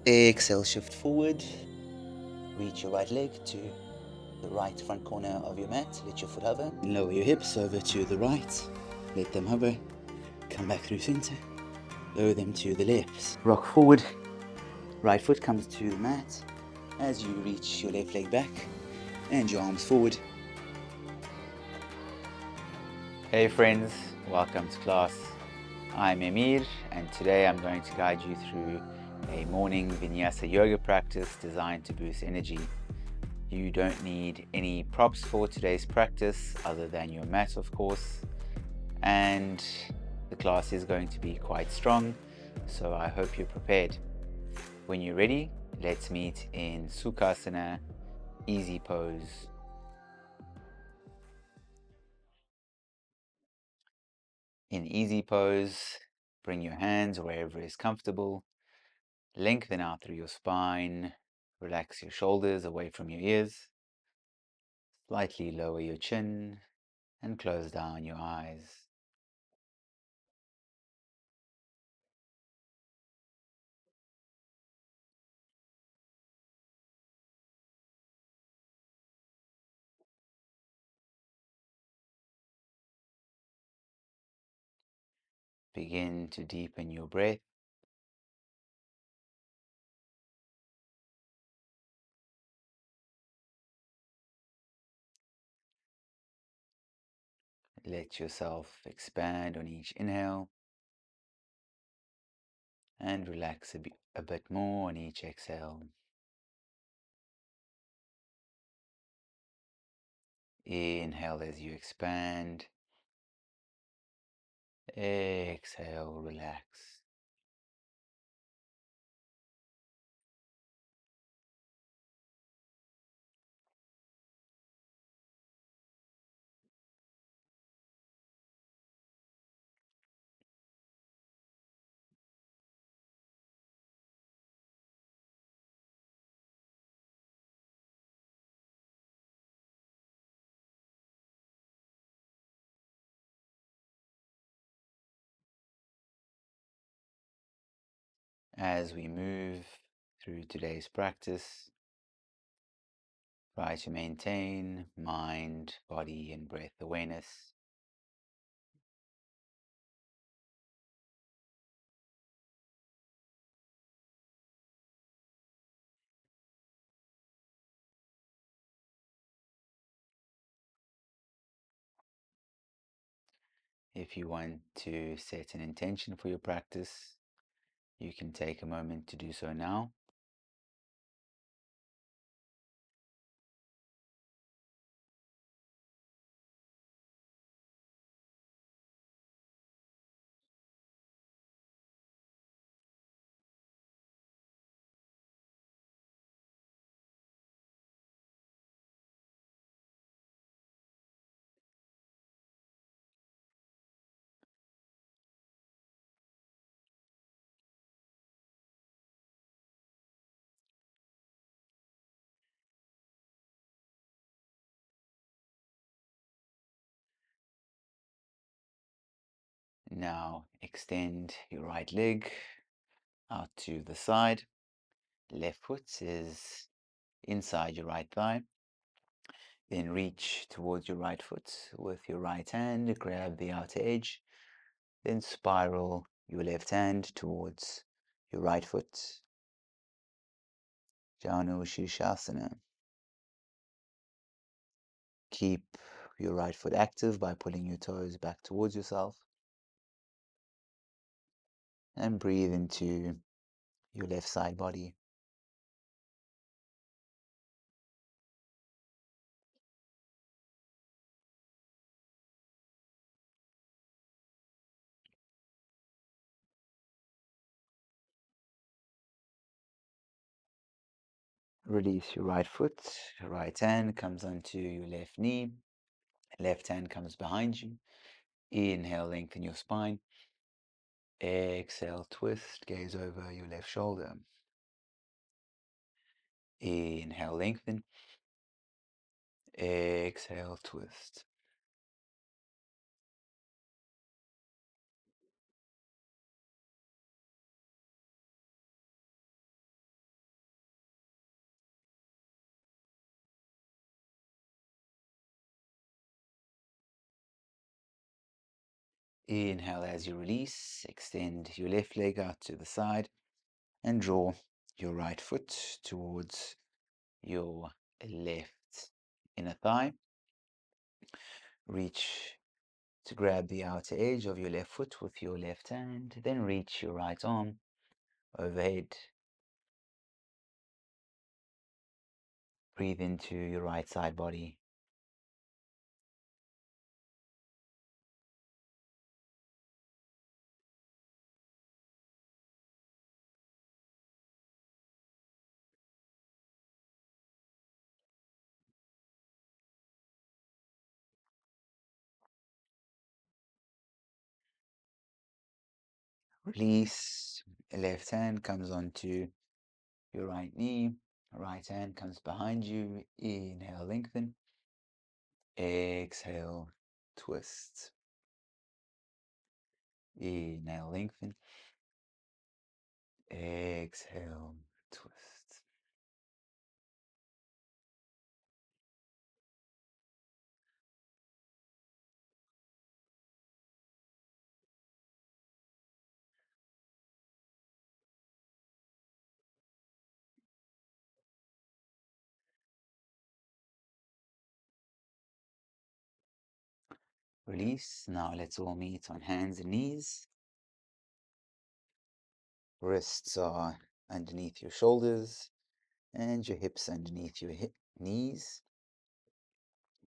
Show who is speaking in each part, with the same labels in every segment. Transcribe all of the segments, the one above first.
Speaker 1: Exhale, shift forward. Reach your right leg to the right front corner of your mat. Let your foot hover. Lower your hips over to the right. Let them hover. Come back through center. Lower them to the left. Rock forward. Right foot comes to the mat as you reach your left leg back and your arms forward. Hey friends, welcome to class. I'm Emir and today I'm going to guide you through a morning Vinyasa yoga practice designed to boost energy. You don't need any props for today's practice other than your mat, of course, and the class is going to be quite strong, so I hope you're prepared. When you're ready, let's meet in Sukhasana, easy pose. In easy pose, bring your hands wherever is comfortable. Lengthen out through your spine. Relax your shoulders away from your ears. Slightly lower your chin and close down your eyes. Begin to deepen your breath. Let yourself expand on each inhale and relax a bit more on each exhale. Inhale as you expand. Exhale, relax. As we move through today's practice, try to maintain mind, body, and breath awareness. If you want to set an intention for your practice, you can take a moment to do so now. Now extend your right leg out to the side. Left foot is inside your right thigh. Then reach towards your right foot with your right hand, grab the outer edge. Then spiral your left hand towards your right foot. Janu Shirshasana. Keep your right foot active by pulling your toes back towards yourself. And breathe into your left side body. Release your right foot. Right hand comes onto your left knee. Left hand comes behind you. Inhale, lengthen your spine. Exhale, twist, gaze over your left shoulder. Inhale, lengthen. Exhale, twist. Inhale as you release, extend your left leg out to the side and draw your right foot towards your left inner thigh. Reach to grab the outer edge of your left foot with your left hand, then reach your right arm overhead. Breathe into your right side body. Release. Left hand comes onto your right knee. Right hand comes behind you. Inhale, lengthen. Exhale, twist. Inhale, lengthen. Exhale, twist. Release. Now let's all meet on hands and knees. Wrists are underneath your shoulders and your hips underneath your knees,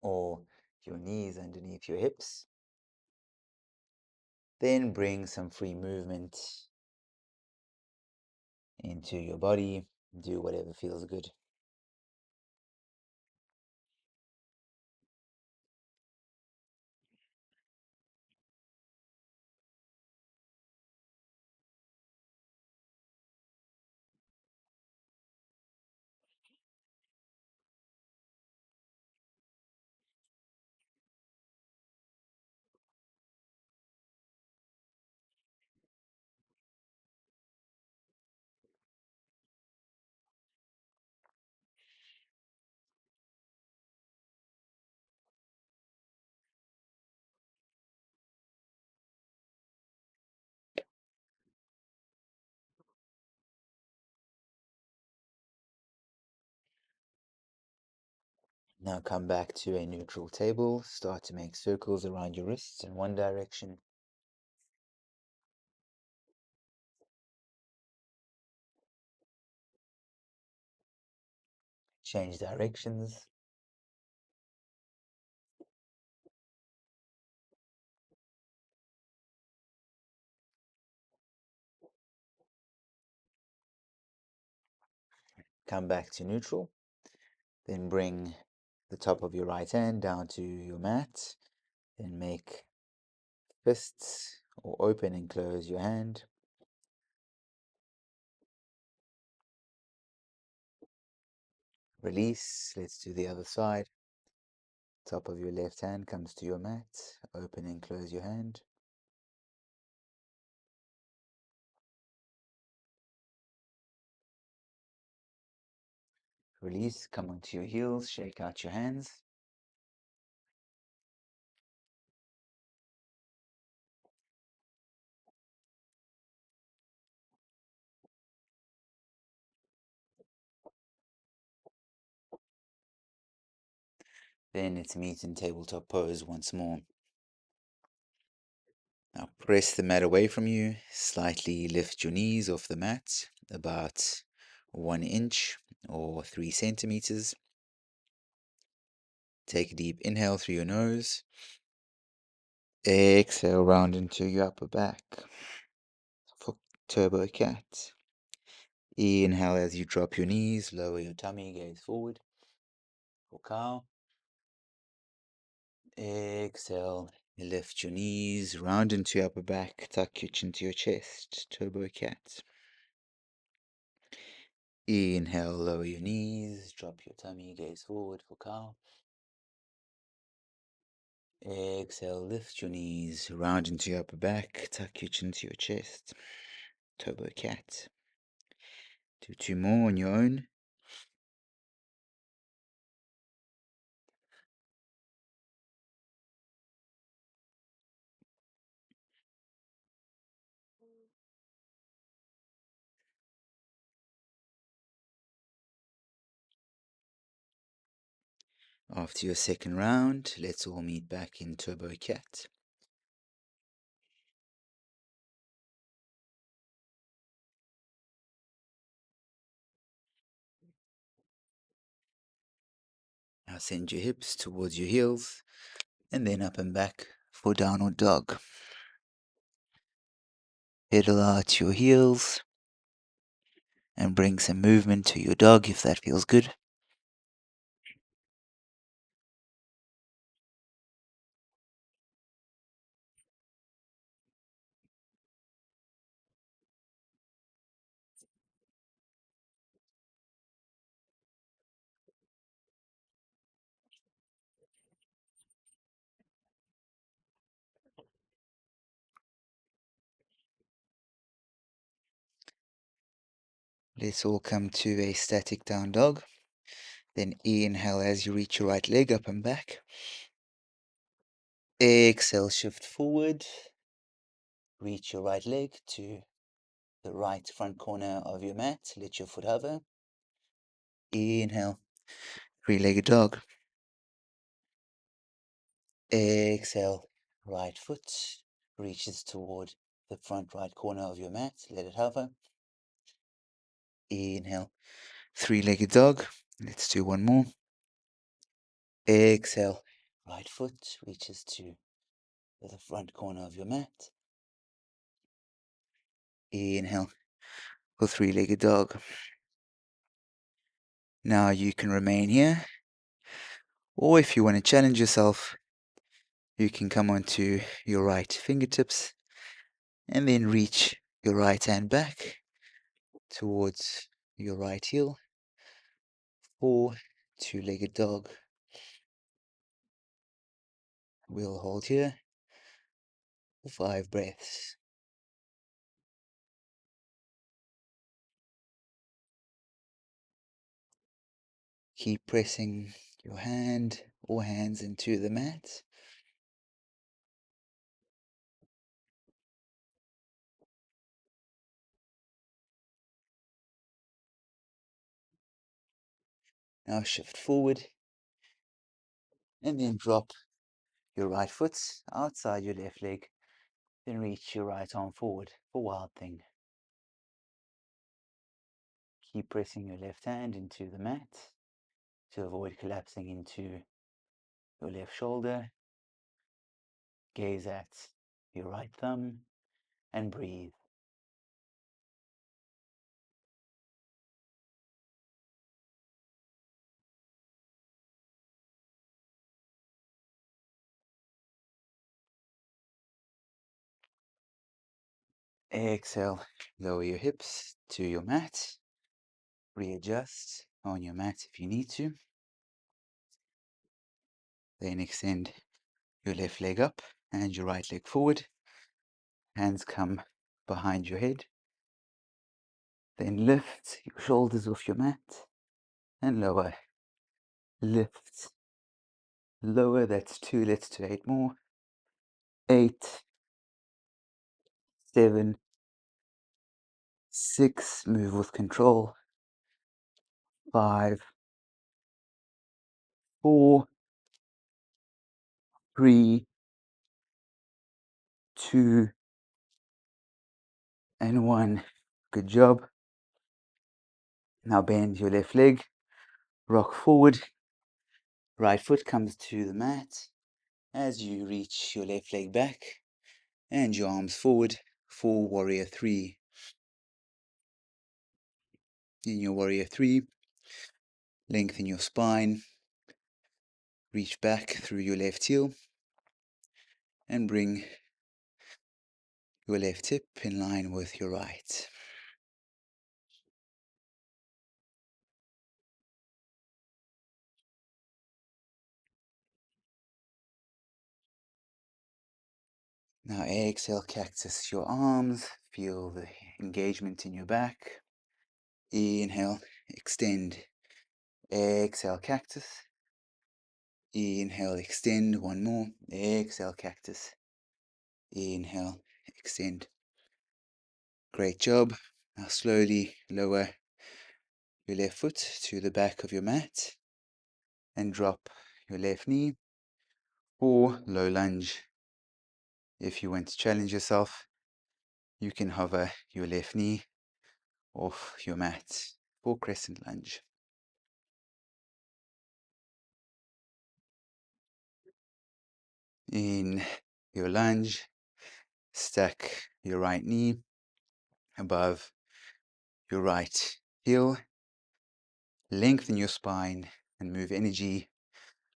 Speaker 1: or your knees underneath your hips. Then bring some free movement into your body. Do whatever feels good. Now come back to a neutral table. Start to make circles around your wrists in one direction. Change directions. Come back to neutral. Then bring the top of your right hand down to your mat. Then make fists or open and close your hand. Release. Let's do the other side. Top of your left hand comes to your mat. Open and close your hand. Release. Come onto your heels. Shake out your hands. Then it's meet in tabletop pose once more. Now press the mat away from you. Slightly lift your knees off the mat, about 1 inch or 3 centimeters. Take a deep inhale through your nose. Exhale, round into your upper back for turbo cat. Inhale as you drop your knees, lower your tummy, gaze forward for cow. Exhale, lift your knees, round into your upper back, tuck your chin to your chest, turbo cat. Inhale, lower your knees, drop your tummy, gaze forward for cow. Exhale, lift your knees, round into your upper back, tuck your chin to your chest, turbo cat. Do 2 more on your own. After your second round, let's all meet back in Turbo Cat. Now send your hips towards your heels and then up and back for downward dog. Pedal out your heels and bring some movement to your dog if that feels good. Let's all come to a static down dog. Then inhale as you reach your right leg up and back. Exhale, shift forward. Reach your right leg to the right front corner of your mat. Let your foot hover. Inhale, three-legged dog. Exhale, right foot reaches toward the front right corner of your mat. Let it hover. Inhale, three-legged dog. Let's do one more. Exhale, right foot reaches to the front corner of your mat. Inhale for three-legged dog. Now you can remain here, or if you want to challenge yourself, you can come onto your right fingertips and then reach your right hand back towards your right heel for two-legged dog. We'll hold here for 5 breaths. Keep pressing your hand or hands into the mat. Now shift forward and then drop your right foot outside your left leg. Then reach your right arm forward for Wild Thing. Keep pressing your left hand into the mat to avoid collapsing into your left shoulder. Gaze at your right thumb and breathe. Exhale, lower your hips to your mat. Readjust on your mat if you need to. Then extend your left leg up and your right leg forward. Hands come behind your head. Then lift your shoulders off your mat and lower. Lift, lower, that's 2, let's do 8 more. 8, 7, 6, move with control. 5, 4, 3, 2, and 1. Good job. Now bend your left leg, rock forward. Right foot comes to the mat as you reach your left leg back and your arms forward for Warrior 3. In your Warrior 3, lengthen your spine, reach back through your left heel and bring your left hip in line with your right. Now exhale, cactus your arms, feel the engagement in your back. Inhale, extend. Exhale, cactus. Inhale, extend. One more. Exhale, cactus. Inhale, extend. Great job. Now slowly lower your left foot to the back of your mat and drop your left knee, or low lunge. If you want to challenge yourself, you can hover your left knee off your mat for crescent lunge. In your lunge, stack your right knee above your right heel, lengthen your spine and move energy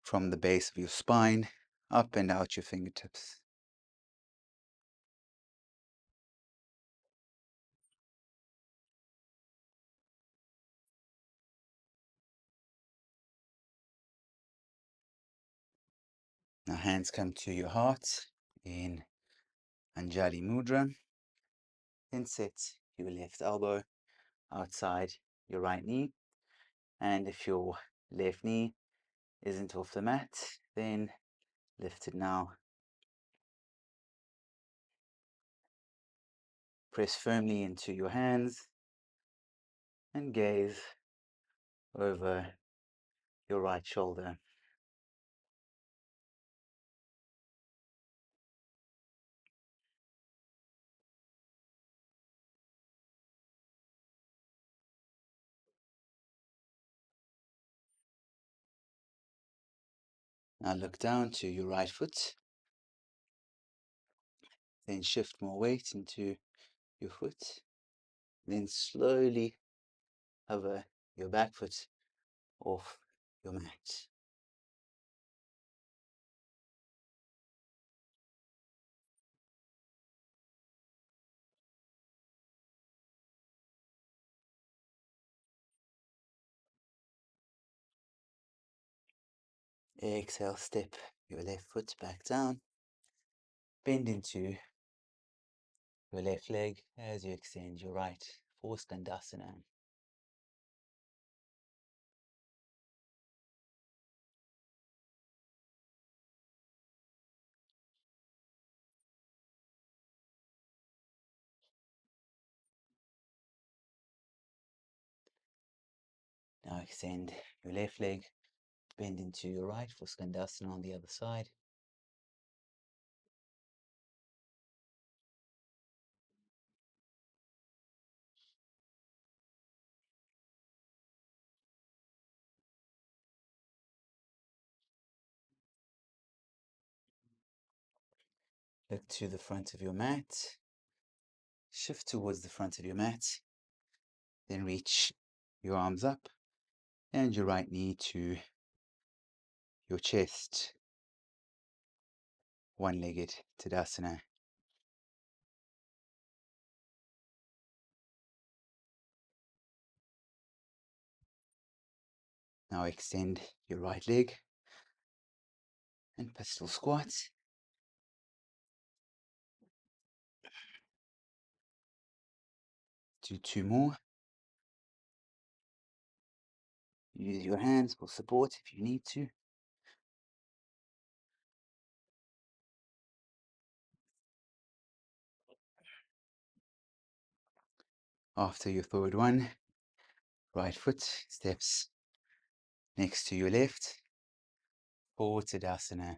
Speaker 1: from the base of your spine up and out your fingertips. Now hands come to your heart in Anjali Mudra. Then set your left elbow outside your right knee. And if your left knee isn't off the mat, then lift it now. Press firmly into your hands and gaze over your right shoulder. Now look down to your right foot, then shift more weight into your foot, then slowly hover your back foot off your mat. Exhale, step your left foot back down, bend into your left leg as you extend your right for Skandasana. Now extend your left leg, bend into your right for Skandasana on the other side. Look to the front of your mat. Shift towards the front of your mat. Then reach your arms up and your right knee to your chest. One-legged Tadasana. Now extend your right leg and pistol squat. Do two more. Use your hands for support if you need to. After your third one, right foot steps next to your left for Tadasana.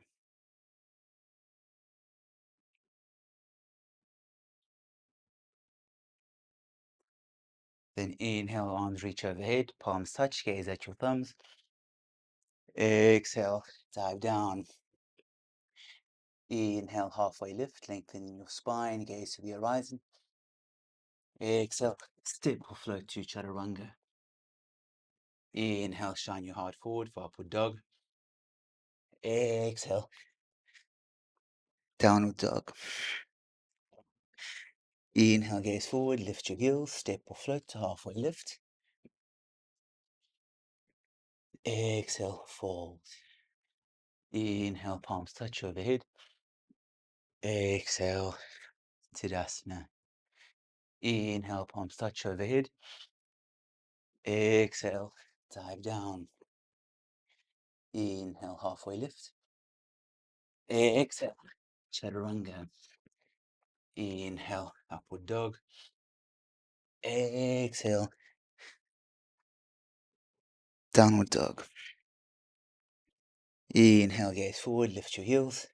Speaker 1: Then inhale, arms reach overhead, palms touch, gaze at your thumbs. Exhale, dive down. Inhale, halfway lift, lengthen your spine, gaze to the horizon. Exhale, step or float to Chaturanga. Inhale, shine your heart forward for Upward Dog. Exhale, Downward Dog. Inhale, gaze forward, lift your heels, step or float to halfway lift. Exhale, fold. Inhale, palms touch overhead. Exhale, Tadasana. Inhale, palms touch overhead. Exhale, dive down. Inhale, halfway lift. Exhale, Chaturanga. Inhale, Upward Dog. Exhale, Downward Dog. Inhale, gaze forward, lift your heels.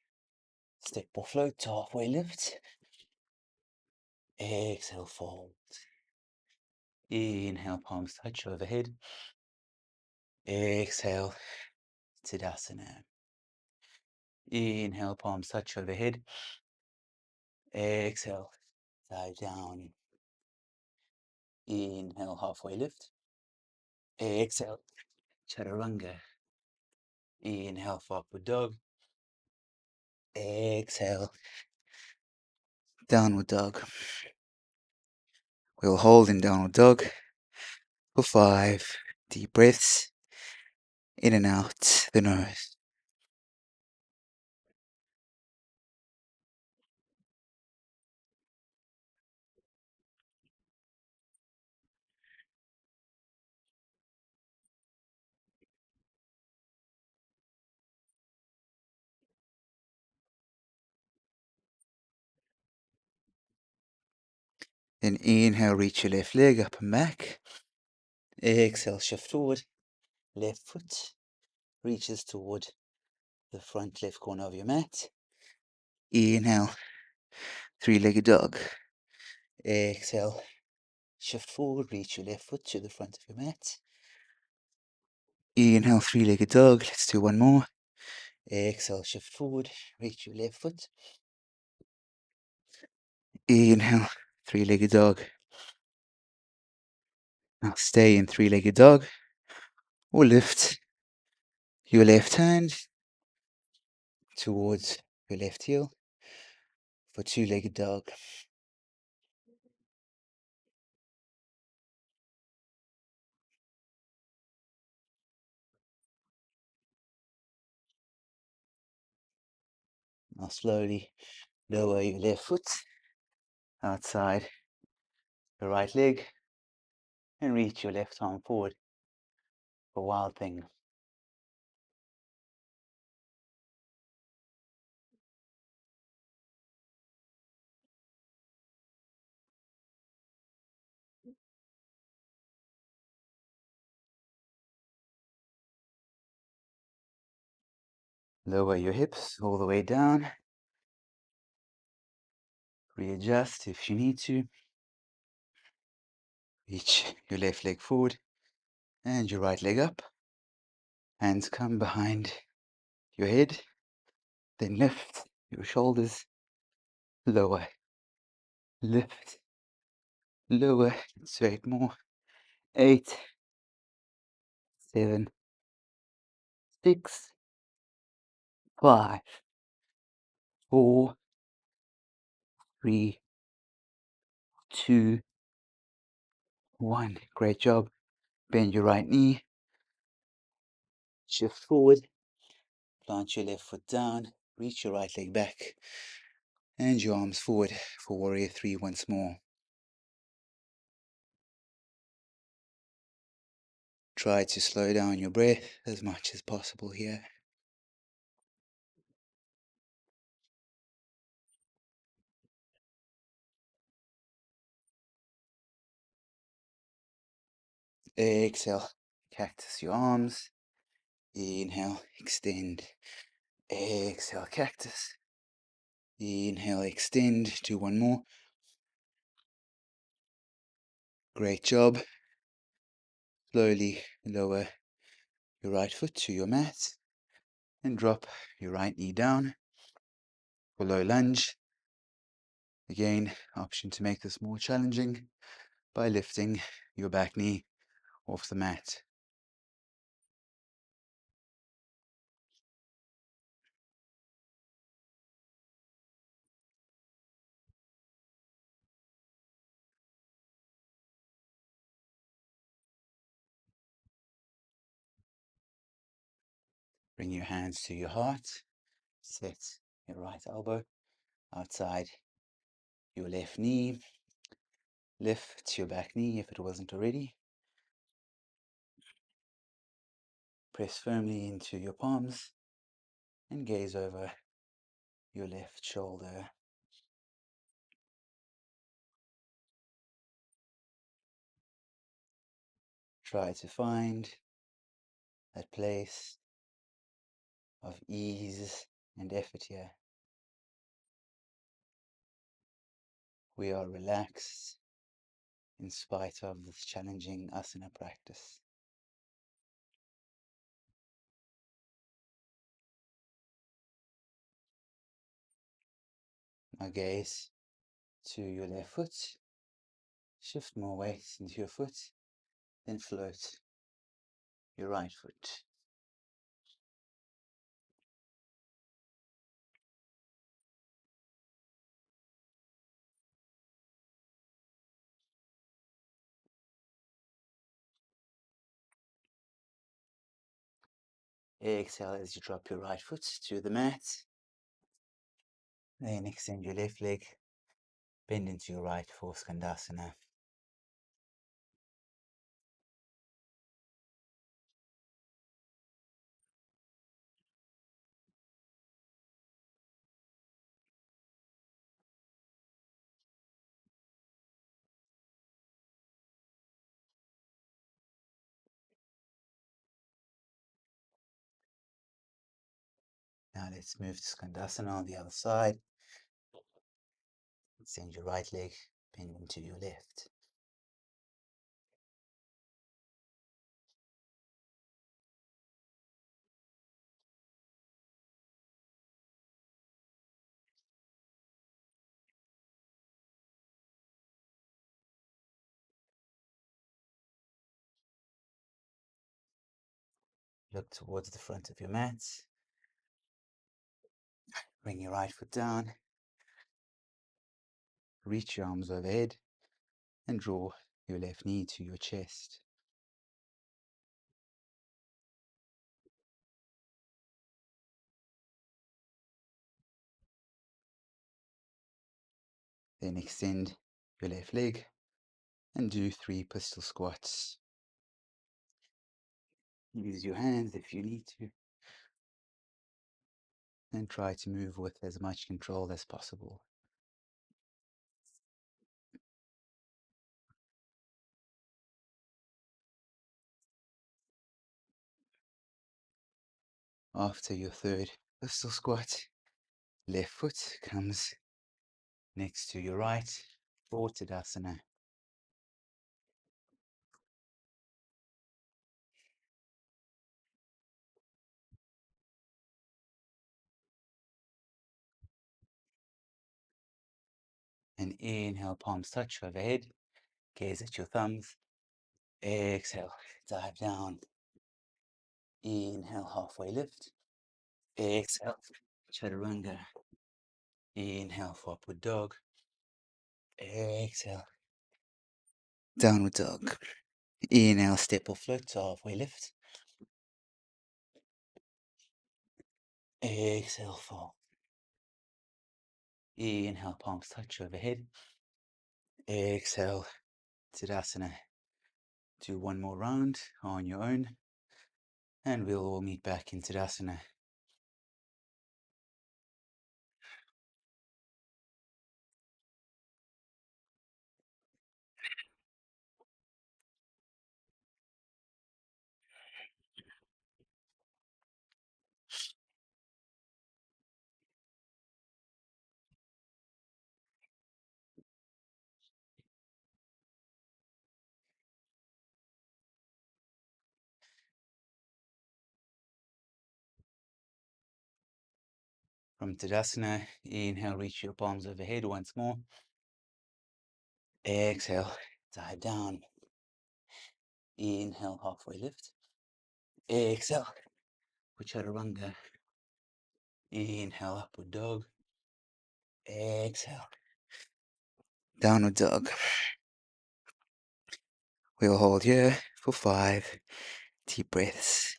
Speaker 1: Step or float to halfway lift. Exhale, fold. Inhale, palms touch overhead. Exhale, Tadasana. Inhale, palms touch overhead. Exhale, dive down. Inhale, halfway lift. Exhale, Chaturanga. Inhale, forward dog. Exhale, downward dog. We'll hold in downward dog for 5 deep breaths in and out the nose. Then inhale, reach your left leg up and back. Exhale, shift forward. Left foot reaches toward the front left corner of your mat. Inhale, three-legged dog. Exhale, shift forward, reach your left foot to the front of your mat. Inhale, three-legged dog. Let's do one more. Exhale, shift forward, reach your left foot. Inhale, three-legged dog. Now stay in three-legged dog or lift your left hand towards your left heel for two-legged dog. Now slowly lower your left foot outside your right leg and reach your left arm forward for wild thing. Lower your hips all the way down. Readjust if you need to. Reach your left leg forward and your right leg up. Hands come behind your head. Then lift your shoulders. Lower. Lift. Lower. So 8 more. 8, 7, 6, 5, 4, 3, 2, 1. Great job. Bend your right knee. Shift forward. Plant your left foot down. Reach your right leg back. And your arms forward for warrior 3 once more. Try to slow down your breath as much as possible here. Exhale, cactus your arms. Inhale, extend. Exhale, cactus. Inhale, extend. Do one more. Great job. Slowly lower your right foot to your mat and drop your right knee down for low lunge. Again, option to make this more challenging by lifting your back knee off the mat. Bring your hands to your heart. Set your right elbow outside your left knee. Lift your back knee if it wasn't already. Press firmly into your palms and gaze over your left shoulder. Try to find that place of ease and effort here. We are relaxed in spite of this challenging asana practice. Now gaze to your left foot, shift more weight into your foot, then float your right foot. Exhale as you drop your right foot to the mat. Then extend your left leg, bend into your right for Skandasana. Now let's move to Skandasana on the other side. Extend your right leg, bend into your left. Look towards the front of your mat. Bring your right foot down. Reach your arms overhead and draw your left knee to your chest. Then extend your left leg and do 3 pistol squats. Use your hands if you need to, and try to move with as much control as possible. After your 3rd pistol squat, left foot comes next to your right for Tadasana. And inhale, palms touch overhead, gaze at your thumbs. Exhale, dive down. Inhale, halfway lift. Exhale, chaturanga. Inhale for upward dog. Exhale, downward dog. Inhale, step or float to halfway lift. Exhale, fall. Inhale, palms touch overhead. Exhale, Tadasana. Do one more round on your own, and we'll all meet back in Tadasana. From Tadasana, inhale, reach your palms overhead once more. Exhale, dive down. Inhale, halfway lift. Exhale, for chaturanga. Inhale, upward dog. Exhale, downward dog. We'll hold here for 5 deep breaths.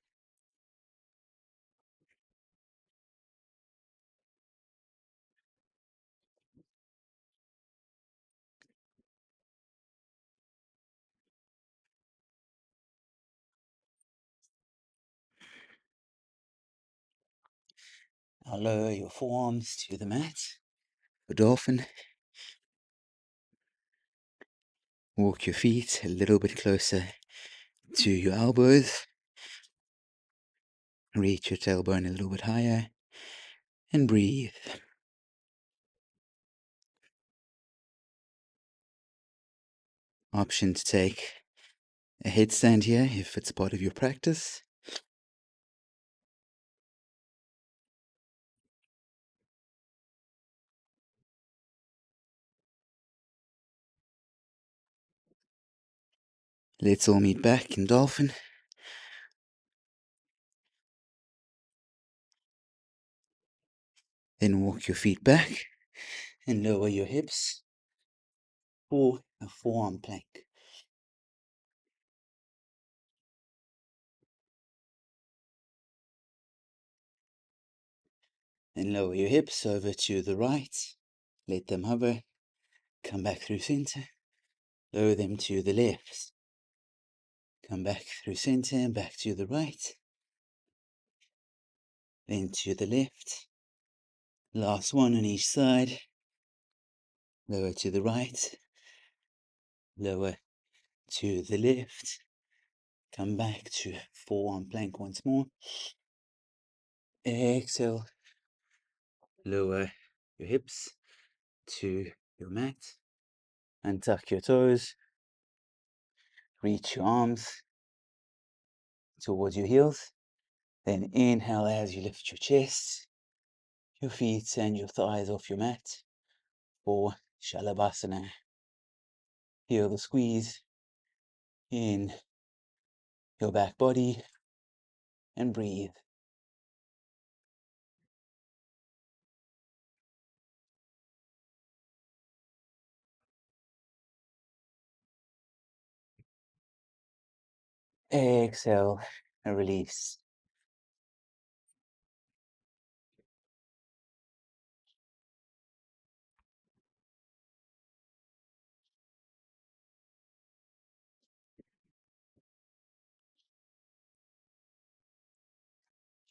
Speaker 1: Now lower your forearms to the mat for dolphin. Walk your feet a little bit closer to your elbows. Reach your tailbone a little bit higher and breathe. Option to take a headstand here if it's part of your practice. Let's all meet back in dolphin. Then walk your feet back and lower your hips for a forearm plank. Then lower your hips over to the right. Let them hover. Come back through center. Lower them to the left. Come back through center and back to the right. Then to the left. Last one on each side. Lower to the right. Lower to the left. Come back to forearm plank once more. Exhale. Lower your hips to your mat. Untuck your toes. Reach your arms towards your heels. Then inhale as you lift your chest, your feet and your thighs off your mat for Shalabhasana. Feel the squeeze in your back body and breathe. Exhale and release.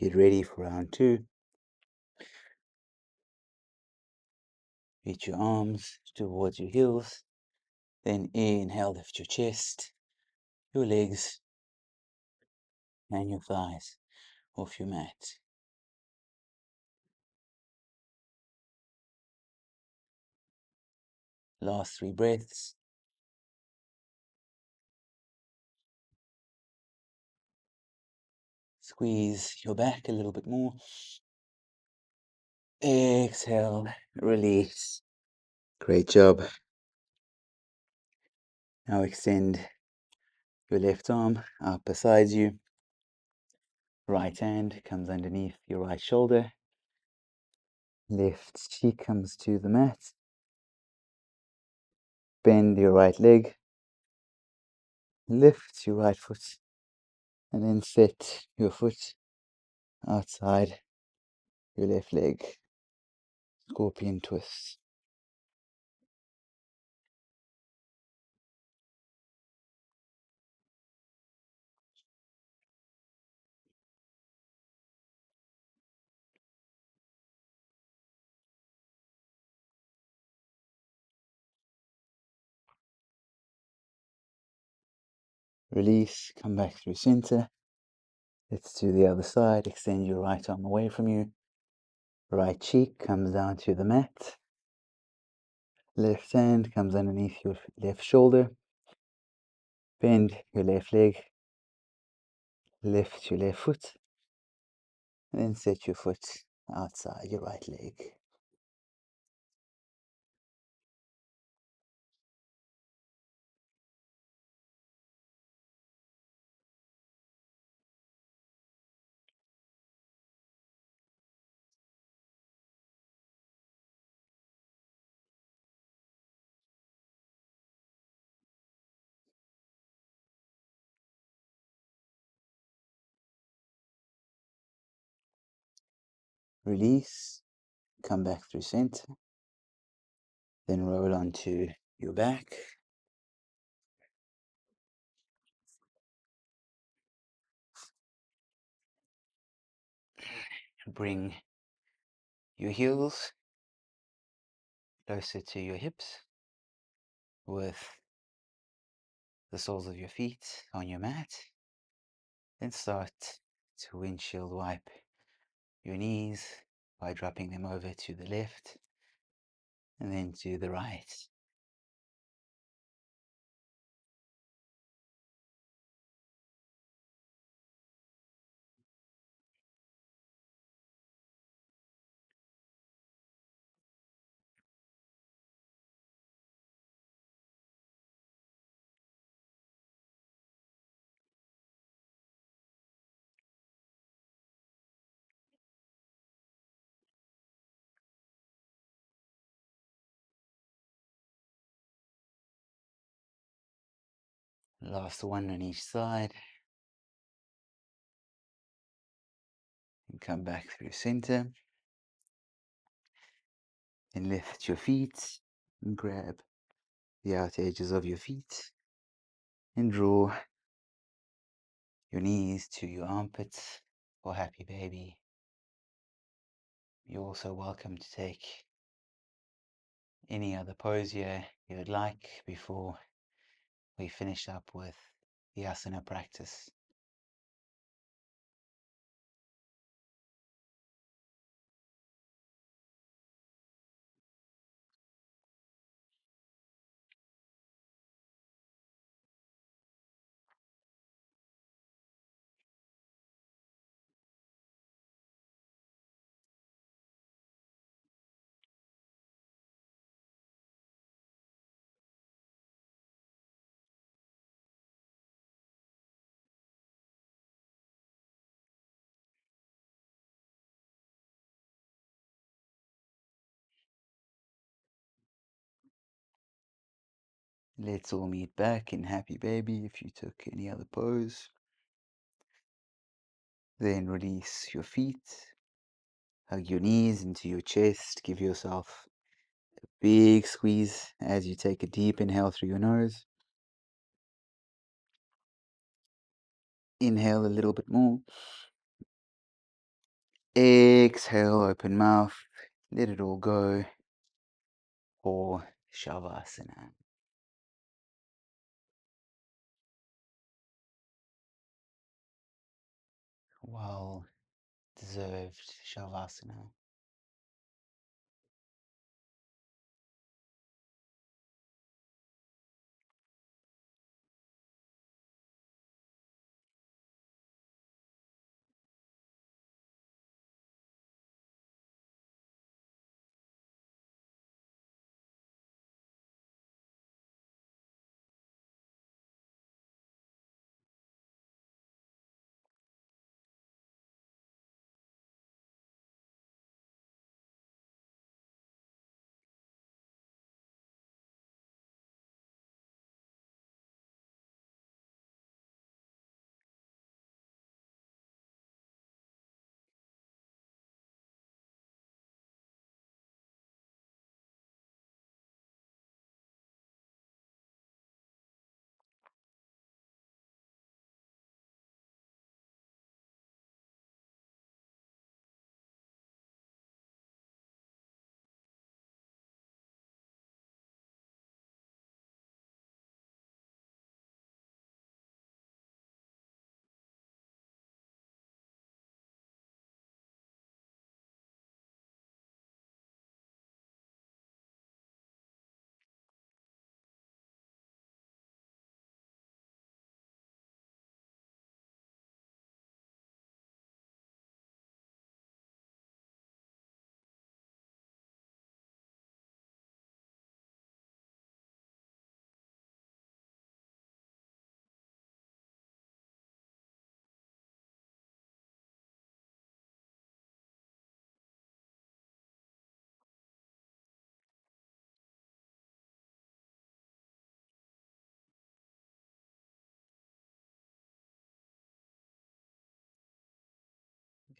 Speaker 1: Get ready for round two. Reach your arms towards your heels. Then inhale, lift your chest, your legs, and your thighs off your mat. Last 3 breaths. Squeeze your back a little bit more. Exhale, release. Great job. Now extend your left arm out beside you. Right hand comes underneath your right shoulder. Left cheek comes to the mat. Bend your right leg. Lift your right foot. And then set your foot outside your left leg. Scorpion twist. Release, come back through center. Let's do the other side. Extend your right arm away from you. Right cheek comes down to the mat. Left hand comes underneath your left shoulder. Bend your left leg. Lift your left foot. And then set your foot outside your right leg. Release. Come back through center. Then roll onto your back. Bring your heels closer to your hips with the soles of your feet on your mat. Then start to windshield wipe your knees by dropping them over to the left and then to the right. Last one on each side. And come back through center. And lift your feet and grab the outer edges of your feet and draw your knees to your armpits for happy baby. You're also welcome to take any other pose here you would like before we finish up with the asana practice. Let's all meet back in happy baby if you took any other pose. Then release your feet, hug your knees into your chest, give yourself a big squeeze as you take a deep inhale through your nose. Inhale a little bit more. Exhale, open mouth, let it all go for Shavasana. Well deserved Shavasana.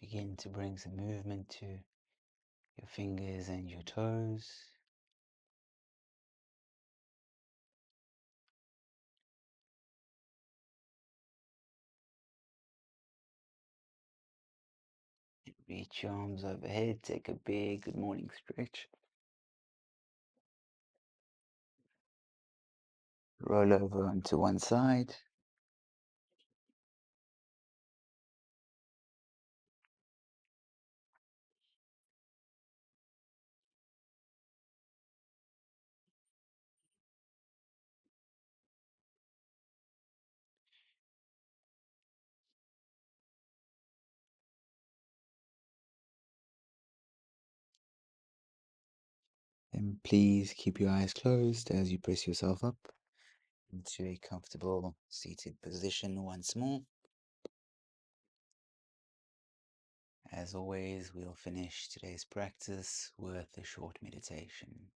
Speaker 1: Begin to bring some movement to your fingers and your toes. Reach your arms overhead, take a big good morning stretch. Roll over onto one side. Then please keep your eyes closed as you press yourself up into a comfortable seated position once more. As always, we'll finish today's practice with a short meditation.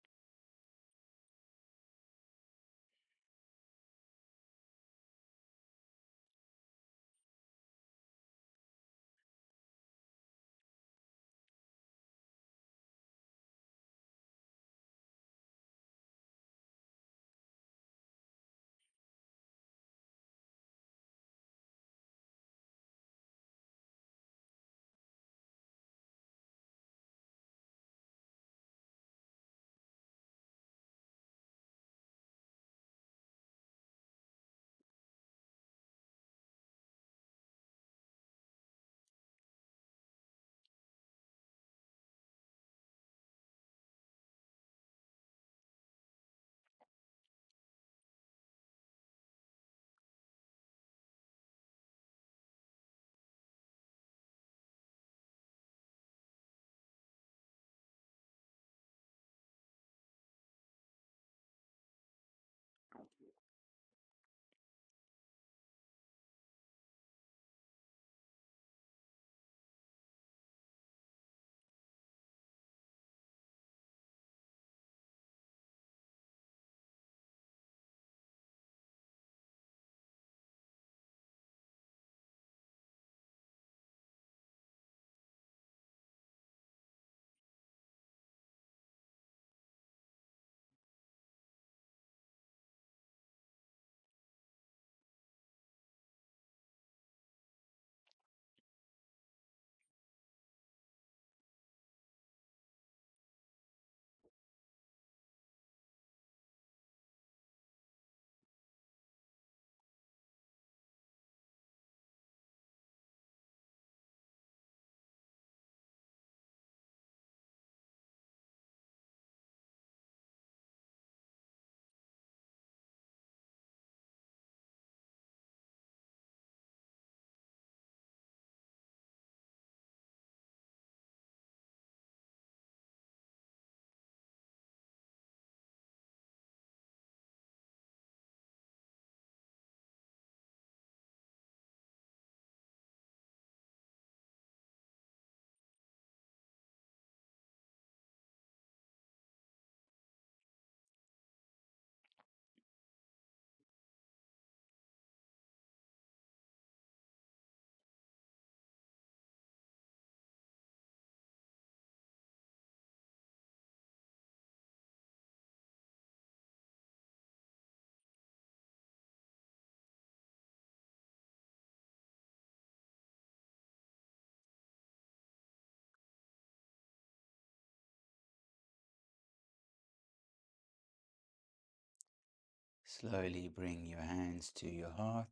Speaker 1: Slowly bring your hands to your heart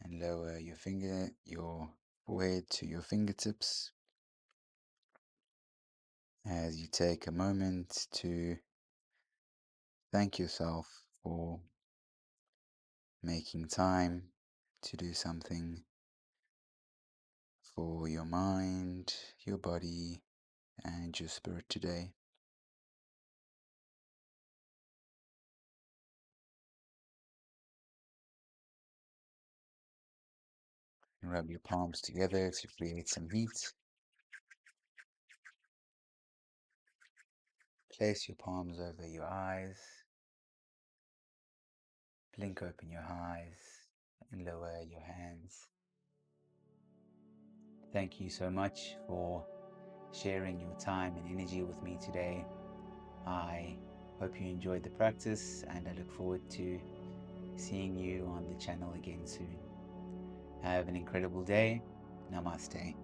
Speaker 1: and lower your forehead to your fingertips as you take a moment to thank yourself for making time to do something for your mind, your body, and your spirit today. Rub your palms together to create some heat. Place your palms over your eyes. Blink open your eyes and lower your hands. Thank you so much for sharing your time and energy with me today. I hope you enjoyed the practice and I look forward to seeing you on the channel again soon. Have an incredible day. Namaste.